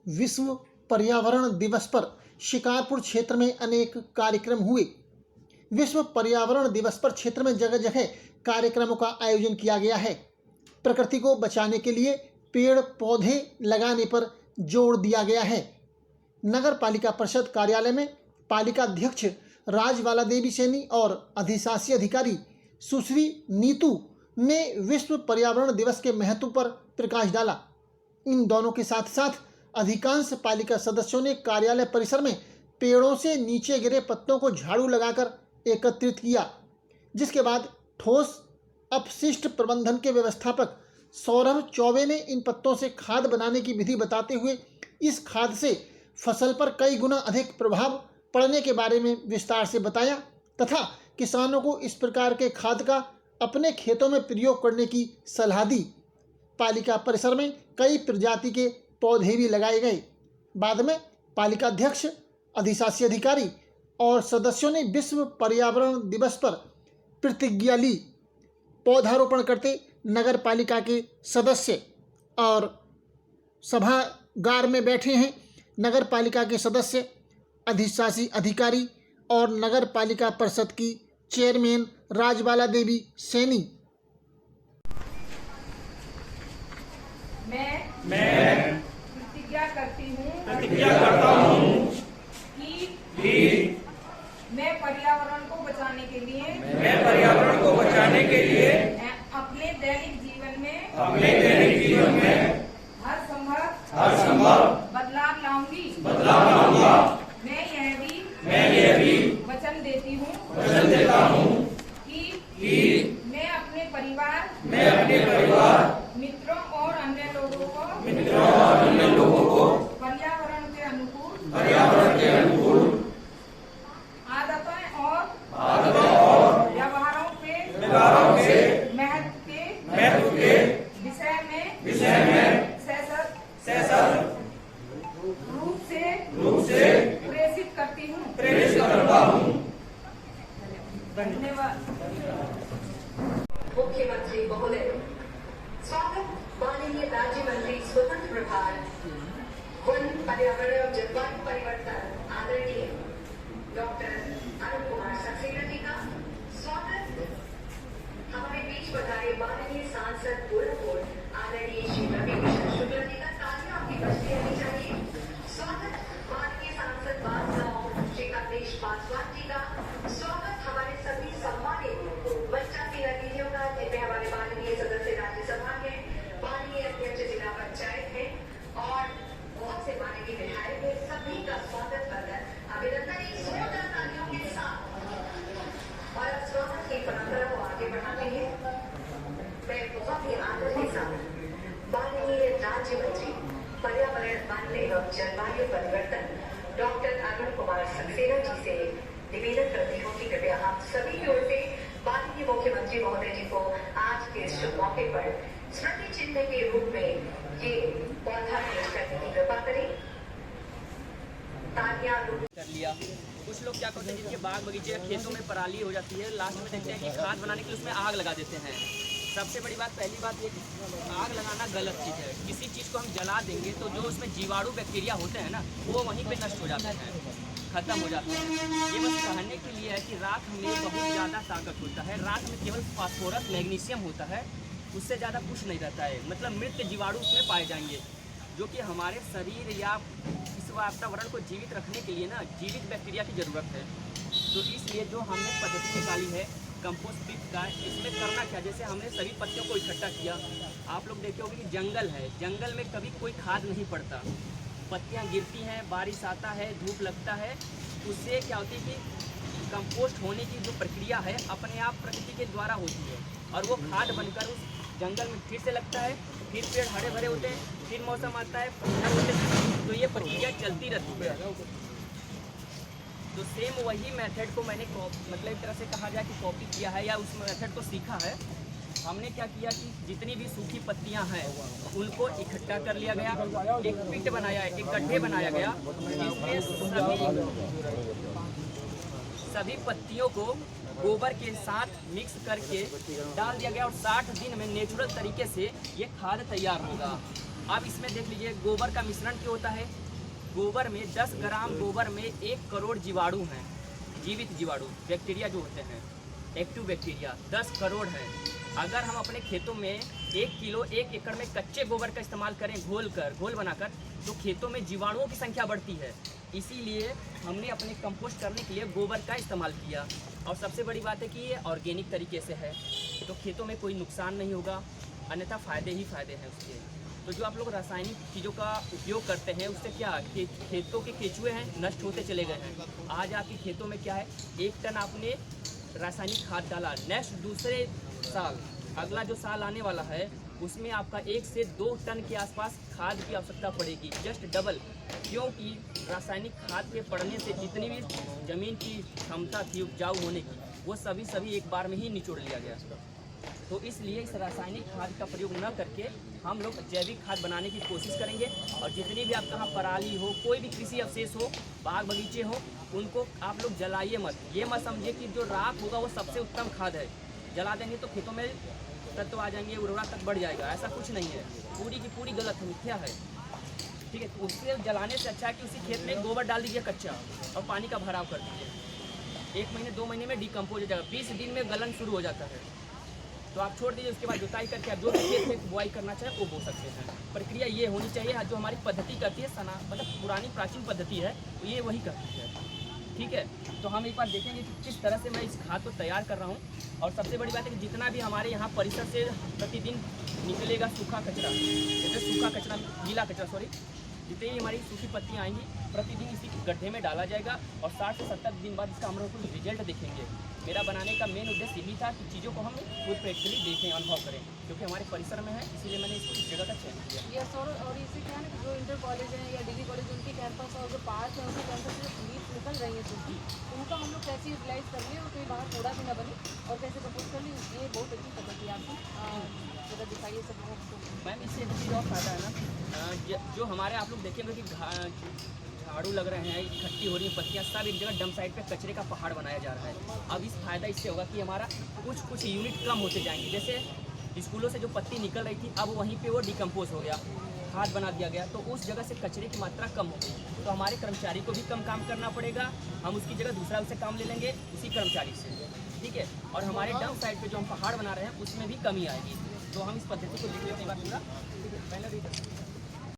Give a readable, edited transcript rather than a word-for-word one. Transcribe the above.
विश्व पर्यावरण दिवस पर शिकारपुर क्षेत्र में अनेक कार्यक्रम हुए। विश्व पर्यावरण दिवस पर क्षेत्र में जगह जगह कार्यक्रमों का आयोजन किया गया है। प्रकृति को बचाने के लिए पेड़ पौधे लगाने पर जोर दिया गया है। नगर पालिका परिषद कार्यालय में पालिका अध्यक्ष राजबाला देवी सैनी और अधिशासी अधिकारी सुश्री नीतू ने विश्व पर्यावरण दिवस के महत्व पर प्रकाश डाला। इन दोनों के साथ साथ अधिकांश पालिका सदस्यों ने कार्यालय परिसर में पेड़ों से नीचे गिरे पत्तों को झाड़ू लगाकर एकत्रित किया, जिसके बाद ठोस अपशिष्ट प्रबंधन के व्यवस्थापक सौरभ चौबे ने इन पत्तों से खाद बनाने की विधि बताते हुए इस खाद से फसल पर कई गुना अधिक प्रभाव पड़ने के बारे में विस्तार से बताया तथा किसानों को इस प्रकार के खाद का अपने खेतों में प्रयोग करने की सलाह दी। पालिका परिसर में कई प्रजाति के पौधे भी लगाए गए। बाद में पालिका अध्यक्ष, अधिशासी अधिकारी और सदस्यों ने विश्व पर्यावरण दिवस पर प्रतिज्ञा ली। पौधारोपण करते नगर पालिका के सदस्य और सभागार में बैठे हैं नगर पालिका के सदस्य, अधिशासी अधिकारी और नगर पालिका परिषद की चेयरमैन राजबाला देवी सैनी। मैं प्रतिज्ञा करता हूँ कि मैं पर्यावरण को बचाने के लिए अपने दैनिक जीवन में हर संभव बदलाव लाऊंगा। मैं यह भी वचन देता हूँ कि मैं अपने परिवार, मित्रों और अन्य लोगों को पर्यावरण के अनुकूल आदतों और व्यवहारों के महत्व के विषय में सशक्त रूप से प्रेरित करता हूँ। धन्यवाद। मुख्यमंत्री महोदय, स्वागत माननीय राज्य मंत्री स्वतंत्र प्रभार वन, पर्यावरण और जलवायु परिवर्तन आदरणीय डॉक्टर अरुण कुमार सक्सेना जी का। स्वागत हमारे बीच पधारे माननीय सांसद गोरखपुर आदरणीय श्री रवि किशन शुक्ला जी का। तालियां आपकी बजती रहनी चाहिए। स्वागत माननीय सांसद बादशाह श्री अवधेश पासवान जी का। स्वागत हमारे सभी सम्मानित बच्चा प्रतिनिधियों का, जिनमें हमारे माननीय सदस्य राज्यसभा है, माननीय अध्यक्ष जिला पंचायत है और बहुत से माननीय विधायक है। सभी का स्वागत करकर अभिनंदन एक जोरदार तालियों के साथ और अब स्वागत की परंपरा को आगे बढ़ाते हैं। मैं बहुत ही आदर के साथ माननीय राज्य मंत्री पर्यावरण, वन एवं जलवायु परिवर्तन डॉक्टर अरुण कुमार सक्सेना जी से निवेदन करती हूँ कि कृपया आप सभी की ओर से माननीय मुख्यमंत्री महोदय जी को आज के शुभ मौके पर स्मृति चिन्ह के रूप में ये पौधा पेश करने की कृपा करें। तालियां कर लिया। कुछ लोग क्या करते हैं, जिनके बाग बगीचे खेतों में पराली हो जाती है, लास्ट में देखते हैं कि खाद बनाने के लिए उसमें आग लगा देते हैं। सबसे बड़ी बात, पहली बात ये, आग लगाना गलत चीज़ है। किसी चीज़ को हम जला देंगे तो जो उसमें जीवाणु बैक्टीरिया होते हैं ना, वो वहीं पे नष्ट हो जाते हैं, खत्म हो जाते हैं। ये बस कहने के लिए है कि राख में बहुत ज़्यादा ताकत होता है। राख में केवल फास्फोरस, मैग्नीशियम होता है, उससे ज़्यादा कुछ नहीं रहता है। मतलब मृत जीवाणु उसमें पाए जाएंगे, जो कि हमारे शरीर या इस वातावरण को जीवित रखने के लिए ना जीवित बैक्टीरिया की ज़रूरत है। तो इसलिए जो हमने पद्धति निकाली है कंपोस्ट पिट का, इसमें करना क्या, जैसे हमने सभी पत्तियों को इकट्ठा किया। आप लोग देखे होंगे कि जंगल है, जंगल में कभी कोई खाद नहीं पड़ता, पत्तियां गिरती हैं, बारिश आता है, धूप लगता है, उससे क्या होती है कि कंपोस्ट होने की जो प्रक्रिया है अपने आप प्रकृति के द्वारा होती है और वो खाद बनकर उस जंगल में फिर से लगता है, फिर पेड़ हरे भरे होते हैं, फिर मौसम आता है, पत्थर होते हैं, तो ये प्रक्रिया चलती रहती है। तो सेम वही मेथड को मैंने मतलब एक तरह से कहा जाए कि कॉपी किया है या उस मेथड को सीखा है। हमने क्या किया कि जितनी भी सूखी पत्तियां हैं उनको इकट्ठा कर लिया गया, एक पिट बनाया, एक गड्ढे बनाया गया, जिसमें सभी पत्तियों को गोबर के साथ मिक्स करके डाल दिया गया और 60 दिन में नेचुरल तरीके से ये खाद तैयार होगा। अब इसमें देख लीजिए गोबर का मिश्रण क्या होता है। गोबर में 10 ग्राम गोबर में 1 करोड़ जीवाणु हैं, जीवित जीवाणु बैक्टीरिया जो होते हैं, एक्टिव बैक्टीरिया 10 करोड़ हैं। अगर हम अपने खेतों में 1 किलो 1 एकड़ में कच्चे गोबर का इस्तेमाल करें घोल बनाकर, तो खेतों में जीवाणुओं की संख्या बढ़ती है। इसीलिए हमने अपने कंपोस्ट करने के लिए गोबर का इस्तेमाल किया। और सबसे बड़ी बात है कि ये ऑर्गेनिक तरीके से है, तो खेतों में कोई नुकसान नहीं होगा, अन्यथा फ़ायदे ही फ़ायदे हैं उसके। तो जो आप लोग रासायनिक चीज़ों का उपयोग करते हैं उससे क्या खेतों के केचुए हैं नष्ट होते चले गए हैं। आज आपके खेतों में क्या है, 1 टन आपने रासायनिक खाद डाला, नेक्स्ट दूसरे साल अगला जो साल आने वाला है उसमें आपका 1 से 2 टन के आसपास खाद की आवश्यकता पड़ेगी, जस्ट डबल। क्योंकि रासायनिक खाद के पड़ने से जितनी भी ज़मीन की क्षमता थी उपजाऊ होने की, वो सभी एक बार में ही निचोड़ लिया गया। तो इसलिए इस रासायनिक खाद का प्रयोग न करके हम लोग जैविक खाद बनाने की कोशिश करेंगे। और जितनी भी आपके यहाँ पराली हो, कोई भी कृषि अवशेष हो, बाग बगीचे हो, उनको आप लोग जलाइए मत। ये मत समझिए कि जो राख होगा वो सबसे उत्तम खाद है, जला देंगे तो खेतों में तत्व आ जाएंगे, उर्वरता तक बढ़ जाएगा। ऐसा कुछ नहीं है, पूरी की पूरी गलत है, मिथ्या है। ठीक है, तो उससे जलाने से अच्छा है कि उसी खेत में गोबर डाल दीजिए कच्चा और पानी का भराव कर दीजिए। 1 महीने 2 महीने में डिकम्पोज हो जाएगा, 20 दिन में गलन शुरू हो जाता है। तो आप छोड़ दीजिए, उसके बाद जुताई करके आप जो भी खेत में बुआई करना चाहे वो बो सकते हैं। प्रक्रिया ये होनी चाहिए जो हमारी पद्धति करती है, मतलब पुरानी प्राचीन पद्धति है, तो ये वही करती है। ठीक है, तो हम एक बार देखेंगे कि किस तरह से मैं इस खाद को तैयार कर रहा हूँ। और सबसे बड़ी बात है कि जितना भी हमारे यहाँ परिसर से प्रतिदिन निकलेगा सूखा कचरा, जैसे सूखा कचरा, गीला कचरा सॉरी, जितनी भी हमारी सूखी पत्तियाँ आएंगी प्रतिदिन इसी गड्ढे में डाला जाएगा। और 60 से 70 दिन बाद इसका हम लोग कुछ रिजल्ट देखेंगे। मेरा बनाने का मेन उद्देश्य यही था कि चीज़ों को हम खुद प्रैक्टिकली देखें, अनुभव करें, क्योंकि हमारे परिसर में है, इसीलिए मैंने इसको इस जगह का चयन किया। यस, और इससे क्या है ना, जो इंटर कॉलेज हैं या डिग्री कॉलेज उनके कैंपस और जो पार्क है उनके कैंपस से लीव निकल रही है सूखी, उनका हम लोग कैसे यूटिलाइज कर लें और कोई बाहर कूड़ा भी ना बने और कैसे प्रपोज कर लें, ये बहुत अच्छी पद्धति है आपकी। जगह दिखाइए सब लोगों को। मैम इससे एक चीज़ और फायदा है ना, जो हमारे आप लोग देखेंगे कि झाड़ू लग रहे हैं, इकट्ठी हो रही है पत्तियाँ, सब एक जगह डंप साइड पे कचरे का पहाड़ बनाया जा रहा है। अब इस फायदा इससे होगा कि हमारा कुछ यूनिट कम होते जाएंगे। जैसे स्कूलों से जो पत्ती निकल रही थी, अब वहीं पे वो डिकम्पोज हो गया, खाद बना दिया गया, तो उस जगह से कचरे की मात्रा कम हो गई। तो हमारे कर्मचारी को भी कम काम करना पड़ेगा, हम उसकी जगह दूसरा उसे काम ले लेंगे उसी कर्मचारी से। ठीक है, और हमारे डंप साइड पे जो हम पहाड़ बना रहे हैं उसमें भी कमी आएगी। तो हम इस पद्धति को देख लेते हैं एक बार पूरा। पहले